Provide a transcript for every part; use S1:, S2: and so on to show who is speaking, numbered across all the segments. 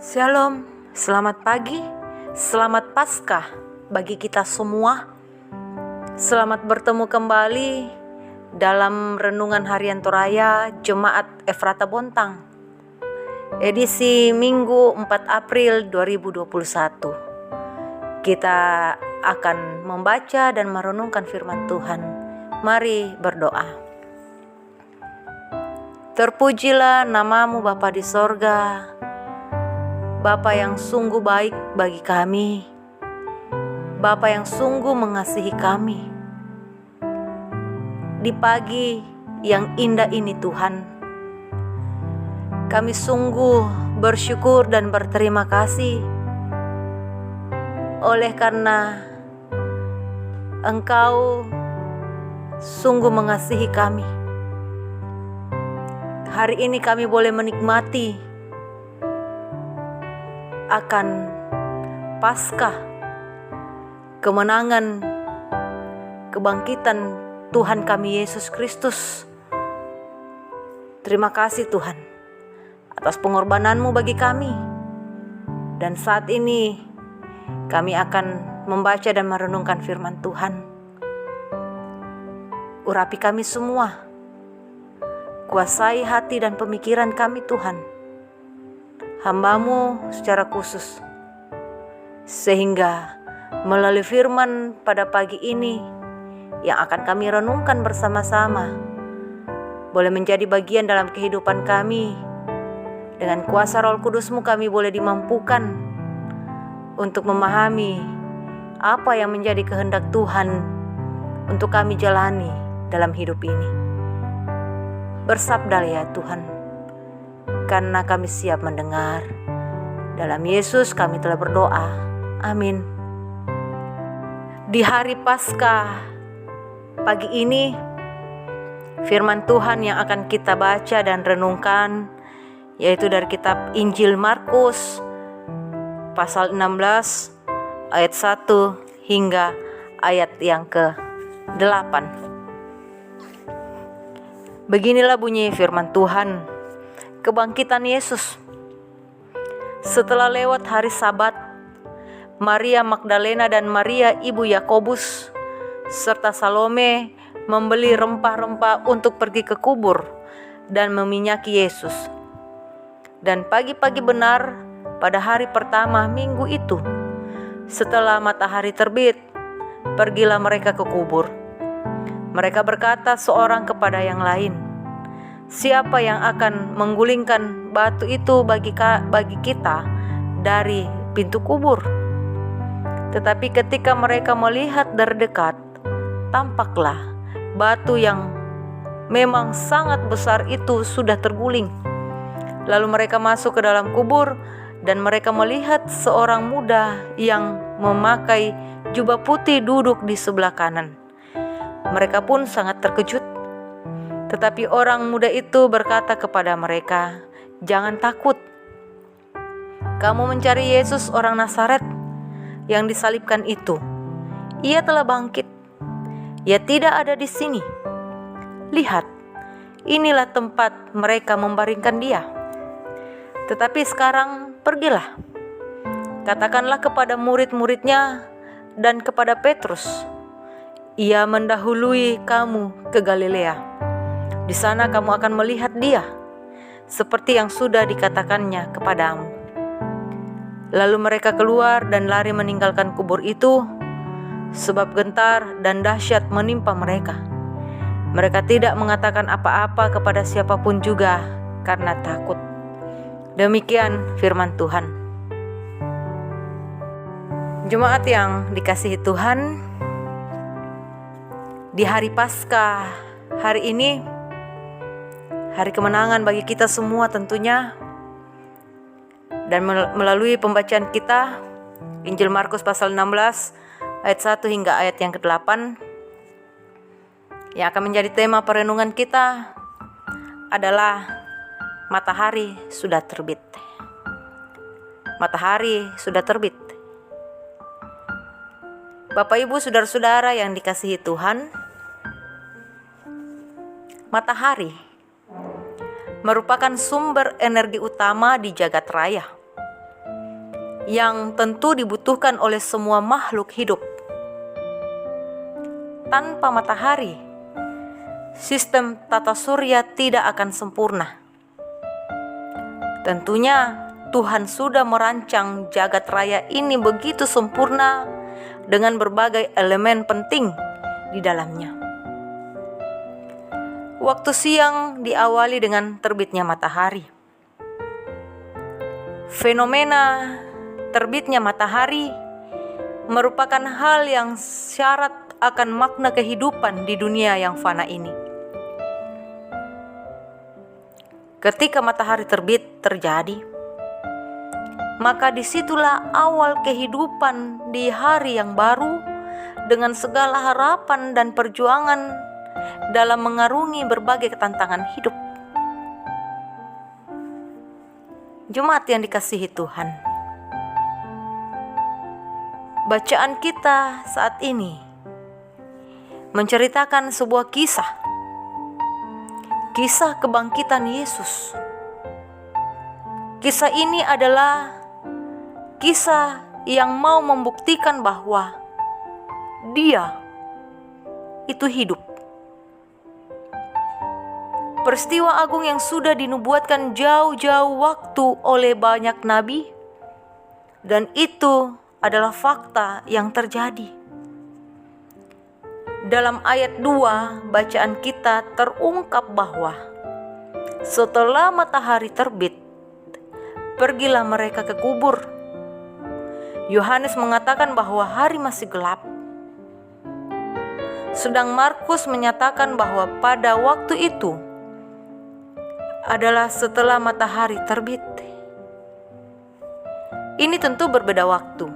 S1: Shalom, selamat pagi, selamat Paskah bagi kita semua. Selamat bertemu kembali dalam Renungan Harian Toraya Jemaat Efrata Bontang, edisi Minggu 4 April 2021. Kita akan membaca dan merenungkan firman Tuhan. Mari berdoa. Terpujilah namamu Bapa di sorga, Bapa yang sungguh baik bagi kami, Bapa yang sungguh mengasihi kami. Di pagi yang indah ini Tuhan, kami sungguh bersyukur dan berterima kasih oleh karena Engkau sungguh mengasihi kami. Hari ini kami boleh menikmati akan Paskah, kemenangan, kebangkitan Tuhan kami Yesus Kristus. Terima kasih Tuhan atas pengorbanan-Mu bagi kami. Dan saat ini kami akan membaca dan merenungkan firman Tuhan. Urapi kami semua, kuasai hati dan pemikiran kami Tuhan, hamba-Mu secara khusus, sehingga melalui firman pada pagi ini yang akan kami renungkan bersama-sama boleh menjadi bagian dalam kehidupan kami. Dengan kuasa Roh Kudus-Mu kami boleh dimampukan untuk memahami apa yang menjadi kehendak Tuhan untuk kami jalani dalam hidup ini. Bersabdalah ya Tuhan, karena kami siap mendengar. Dalam Yesus kami telah berdoa. Amin. Di hari Paskah pagi ini, firman Tuhan yang akan kita baca dan renungkan yaitu dari kitab Injil Markus pasal 16 ayat 1 hingga ayat yang ke-8. Beginilah bunyi firman Tuhan. Kebangkitan Yesus. Setelah lewat hari Sabat, Maria Magdalena dan Maria ibu Yakobus serta Salome membeli rempah-rempah untuk pergi ke kubur dan meminyaki Yesus. Dan pagi-pagi benar pada hari pertama minggu itu, setelah matahari terbit, pergilah mereka ke kubur. Mereka berkata seorang kepada yang lain, "Siapa yang akan menggulingkan batu itu bagi kita dari pintu kubur?" Tetapi ketika mereka melihat dari dekat, tampaklah batu yang memang sangat besar itu sudah terguling. Lalu mereka masuk ke dalam kubur dan mereka melihat seorang muda yang memakai jubah putih duduk di sebelah kanan. Mereka pun sangat terkejut. Tetapi orang muda itu berkata kepada mereka, "Jangan takut. Kamu mencari Yesus orang Nazaret yang disalibkan itu. Ia telah bangkit. Ia tidak ada di sini. Lihat, inilah tempat mereka membaringkan dia. Tetapi sekarang pergilah. Katakanlah kepada murid-muridnya dan kepada Petrus, ia mendahului kamu ke Galilea. Di sana kamu akan melihat dia, seperti yang sudah dikatakannya kepadamu." Lalu mereka keluar dan lari meninggalkan kubur itu, sebab gentar dan dahsyat menimpa mereka. Mereka tidak mengatakan apa-apa kepada siapapun juga karena takut. Demikian firman Tuhan. Jemaat yang dikasihi Tuhan, di hari Paskah hari ini, hari kemenangan bagi kita semua tentunya. Dan melalui pembacaan kita Injil Markus pasal 16 ayat 1 hingga ayat yang ke-8, yang akan menjadi tema perenungan kita adalah matahari sudah terbit. Matahari sudah terbit. Bapak Ibu saudara-saudara yang dikasihi Tuhan, matahari merupakan sumber energi utama di jagat raya. yang tentu dibutuhkan oleh semua makhluk hidup. Tanpa matahari, sistem tata surya tidak akan sempurna. Tentunya Tuhan sudah merancang jagat raya ini begitu sempurna dengan berbagai elemen penting di dalamnya. Waktu siang diawali dengan terbitnya matahari. Fenomena terbitnya matahari merupakan hal yang syarat akan makna kehidupan di dunia yang fana ini. Ketika matahari terbit terjadi, maka disitulah awal kehidupan di hari yang baru dengan segala harapan dan perjuangan dalam mengarungi berbagai tantangan hidup. Jemaat yang dikasihi Tuhan, bacaan kita saat ini menceritakan sebuah kisah kebangkitan Yesus. Kisah ini adalah kisah yang mau membuktikan bahwa Dia itu hidup. Peristiwa agung yang sudah dinubuatkan jauh-jauh waktu oleh banyak nabi, dan itu adalah fakta yang terjadi. Dalam ayat 2 bacaan kita terungkap bahwa setelah matahari terbit, pergilah mereka ke kubur. Yohanes mengatakan bahwa hari masih gelap, sedang Markus menyatakan bahwa pada waktu itu adalah setelah matahari terbit. Ini tentu berbeda waktu.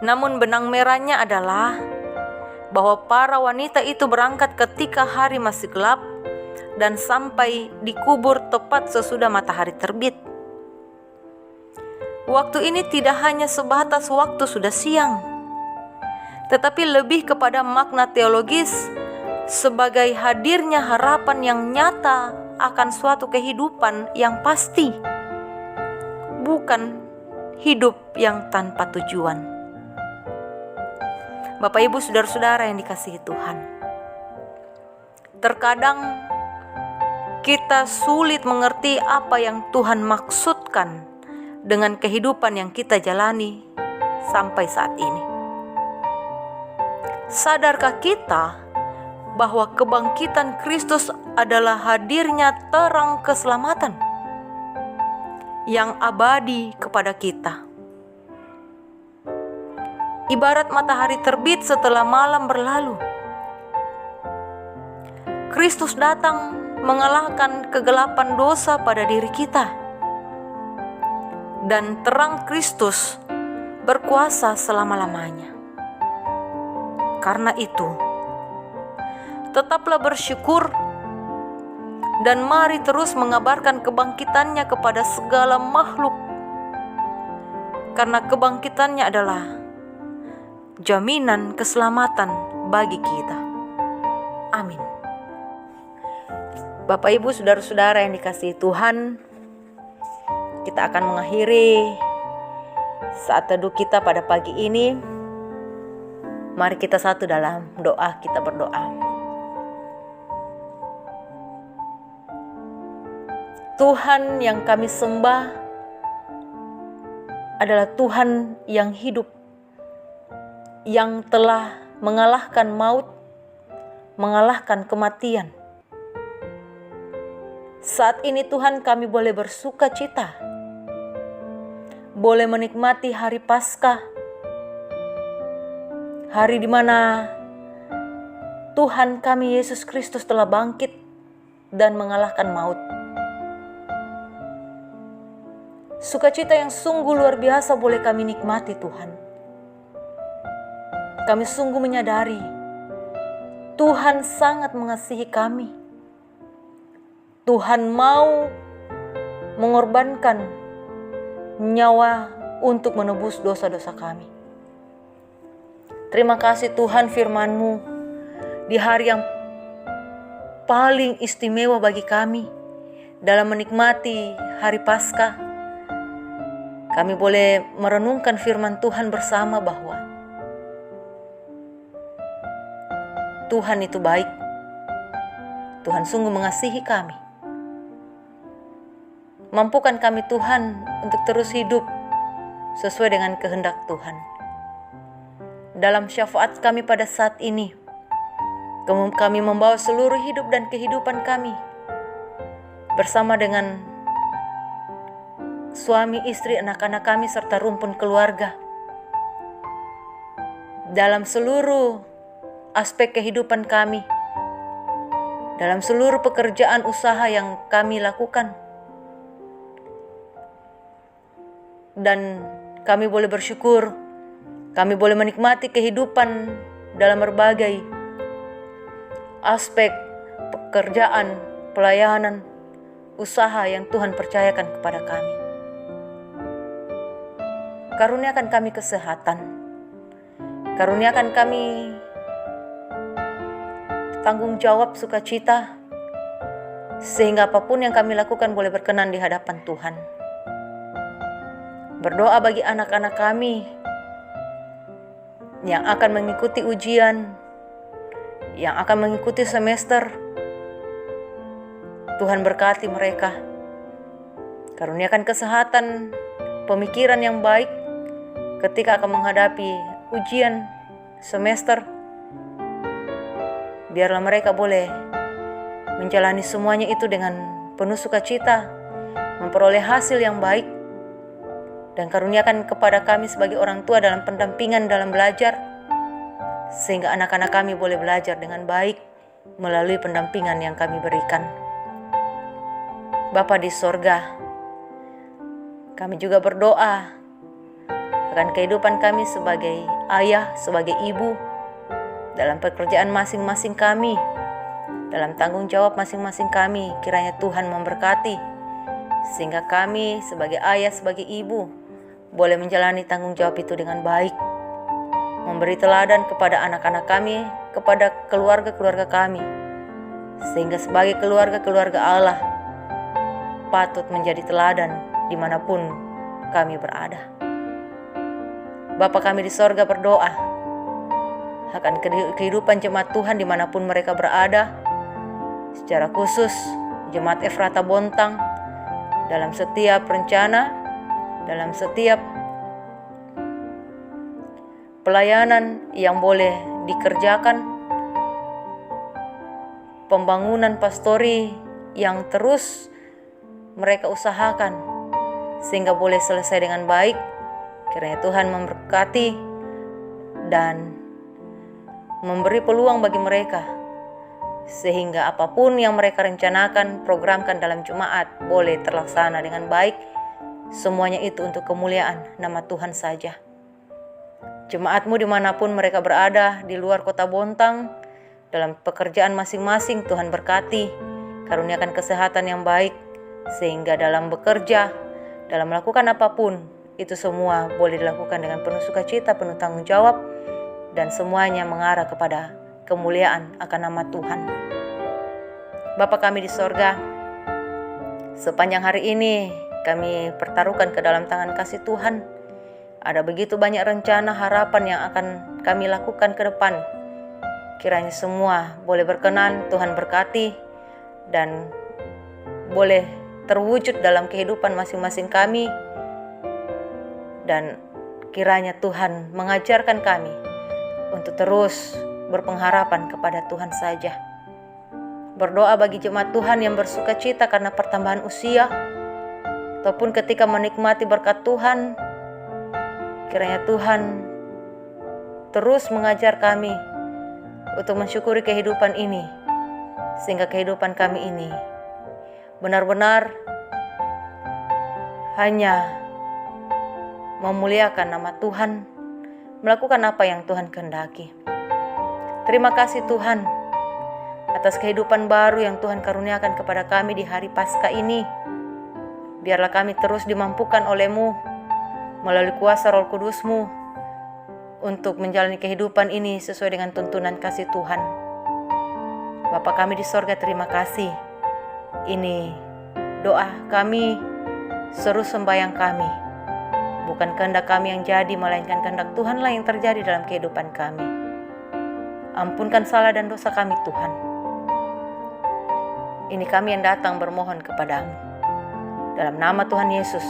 S1: Namun benang merahnya adalah bahwa para wanita itu berangkat ketika hari masih gelap dan sampai dikubur tepat sesudah matahari terbit. Waktu ini tidak hanya sebatas waktu sudah siang, tetapi lebih kepada makna teologis sebagai hadirnya harapan yang nyata akan suatu kehidupan yang pasti, bukan hidup yang tanpa tujuan. Bapak Ibu saudara-saudara yang dikasihi Tuhan, terkadang kita sulit mengerti apa yang Tuhan maksudkan dengan kehidupan yang kita jalani sampai saat ini. Sadarkah kita bahwa kebangkitan Kristus adalah hadirnya terang keselamatan yang abadi kepada kita? Ibarat matahari terbit setelah malam berlalu, Kristus datang mengalahkan kegelapan dosa pada diri kita, dan terang Kristus berkuasa selama-lamanya. Karena itu, tetaplah bersyukur dan mari terus mengabarkan kebangkitannya kepada segala makhluk, karena kebangkitannya adalah jaminan keselamatan bagi kita. Amin. Bapak Ibu saudara-saudara yang dikasihi Tuhan, kita akan mengakhiri saat teduh kita pada pagi ini. Mari kita satu dalam doa, kita berdoa. Tuhan yang kami sembah adalah Tuhan yang hidup, yang telah mengalahkan maut, mengalahkan kematian. Saat ini Tuhan, kami boleh bersuka cita, boleh menikmati hari Paskah, hari di mana Tuhan kami Yesus Kristus telah bangkit dan mengalahkan maut. Sukacita yang sungguh luar biasa boleh kami nikmati Tuhan. Kami sungguh menyadari Tuhan sangat mengasihi kami. Tuhan mau mengorbankan nyawa untuk menebus dosa-dosa kami. Terima kasih Tuhan, firman-Mu di hari yang paling istimewa bagi kami dalam menikmati hari Paskah. kami boleh merenungkan firman Tuhan bersama bahwa Tuhan itu baik. Tuhan sungguh mengasihi kami. Mampukan kami Tuhan untuk terus hidup sesuai dengan kehendak Tuhan. Dalam syafaat kami pada saat ini, kami membawa seluruh hidup dan kehidupan kami bersama dengan suami, istri, anak-anak kami, serta rumpun keluarga. Dalam seluruh aspek kehidupan kami, dalam seluruh pekerjaan usaha yang kami lakukan. Dan kami boleh bersyukur, kami boleh menikmati kehidupan dalam berbagai aspek pekerjaan, pelayanan, usaha yang Tuhan percayakan kepada kami. Karuniakan kami kesehatan, karuniakan kami tanggung jawab, sukacita, sehingga apapun yang kami lakukan boleh berkenan di hadapan Tuhan. Berdoa bagi anak-anak kami yang akan mengikuti ujian, yang akan mengikuti semester. Tuhan berkati mereka. Karuniakan kesehatan, pemikiran yang baik ketika akan menghadapi ujian semester. Biarlah mereka boleh menjalani semuanya itu dengan penuh sukacita, memperoleh hasil yang baik. Dan karuniakan kepada kami sebagai orang tua dalam pendampingan dalam belajar, sehingga anak-anak kami boleh belajar dengan baik melalui pendampingan yang kami berikan. Bapa di sorga, kami juga berdoa akan kehidupan kami sebagai ayah, sebagai ibu, dalam pekerjaan masing-masing kami, dalam tanggung jawab masing-masing kami. Kiranya Tuhan memberkati, sehingga kami sebagai ayah, sebagai ibu boleh menjalani tanggung jawab itu dengan baik, memberi teladan kepada anak-anak kami, kepada keluarga-keluarga kami, sehingga sebagai keluarga-keluarga Allah patut menjadi teladan dimanapun kami berada. Bapa kami di sorga, berdoa akan kehidupan jemaat Tuhan dimanapun mereka berada, secara khusus jemaat Efrata Bontang, dalam setiap rencana, dalam setiap pelayanan yang boleh dikerjakan, pembangunan pastori yang terus mereka usahakan sehingga boleh selesai dengan baik. Kiranya Tuhan memberkati dan memberi peluang bagi mereka, sehingga apapun yang mereka rencanakan, programkan dalam jemaat boleh terlaksana dengan baik. Semuanya itu untuk kemuliaan nama Tuhan saja. Jemaatmu dimanapun mereka berada, di luar kota Bontang, dalam pekerjaan masing-masing, Tuhan berkati, karuniakan kesehatan yang baik, sehingga dalam bekerja, dalam melakukan apapun, itu semua boleh dilakukan dengan penuh sukacita, penuh tanggung jawab, dan semuanya mengarah kepada kemuliaan akan nama Tuhan. Bapa kami di sorga, sepanjang hari ini kami pertaruhkan ke dalam tangan kasih Tuhan. Ada begitu banyak rencana, harapan yang akan kami lakukan ke depan. Kiranya semua boleh berkenan, Tuhan berkati, dan boleh terwujud dalam kehidupan masing-masing kami. Dan kiranya Tuhan mengajarkan kami untuk terus berpengharapan kepada Tuhan saja. Berdoa bagi jemaat Tuhan yang bersuka cita karena pertambahan usia, ataupun ketika menikmati berkat Tuhan. Kiranya Tuhan terus mengajar kami untuk mensyukuri kehidupan ini, sehingga kehidupan kami ini benar-benar hanya memuliakan nama Tuhan, melakukan apa yang Tuhan kehendaki. Terima kasih Tuhan atas kehidupan baru yang Tuhan karuniakan kepada kami di hari Paskah ini. Biarlah kami terus dimampukan oleh-Mu melalui kuasa Roh Kudus-Mu untuk menjalani kehidupan ini sesuai dengan tuntunan kasih Tuhan. Bapa kami di sorga, terima kasih. Ini doa kami, seru sembahyang kami. Bukan kehendak kami yang jadi, melainkan kehendak Tuhanlah yang terjadi dalam kehidupan kami. Ampunkan salah dan dosa kami Tuhan. Ini kami yang datang bermohon kepadamu. Dalam nama Tuhan Yesus,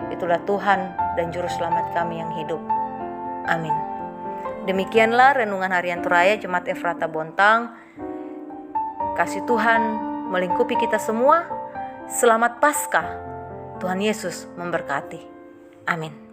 S1: itulah Tuhan dan Juru Selamat kami yang hidup. Amin. Demikianlah renungan harian Toraya Jemaat Efrata Bontang. Kasih Tuhan melingkupi kita semua. Selamat Paskah. Tuhan Yesus memberkati. Amin.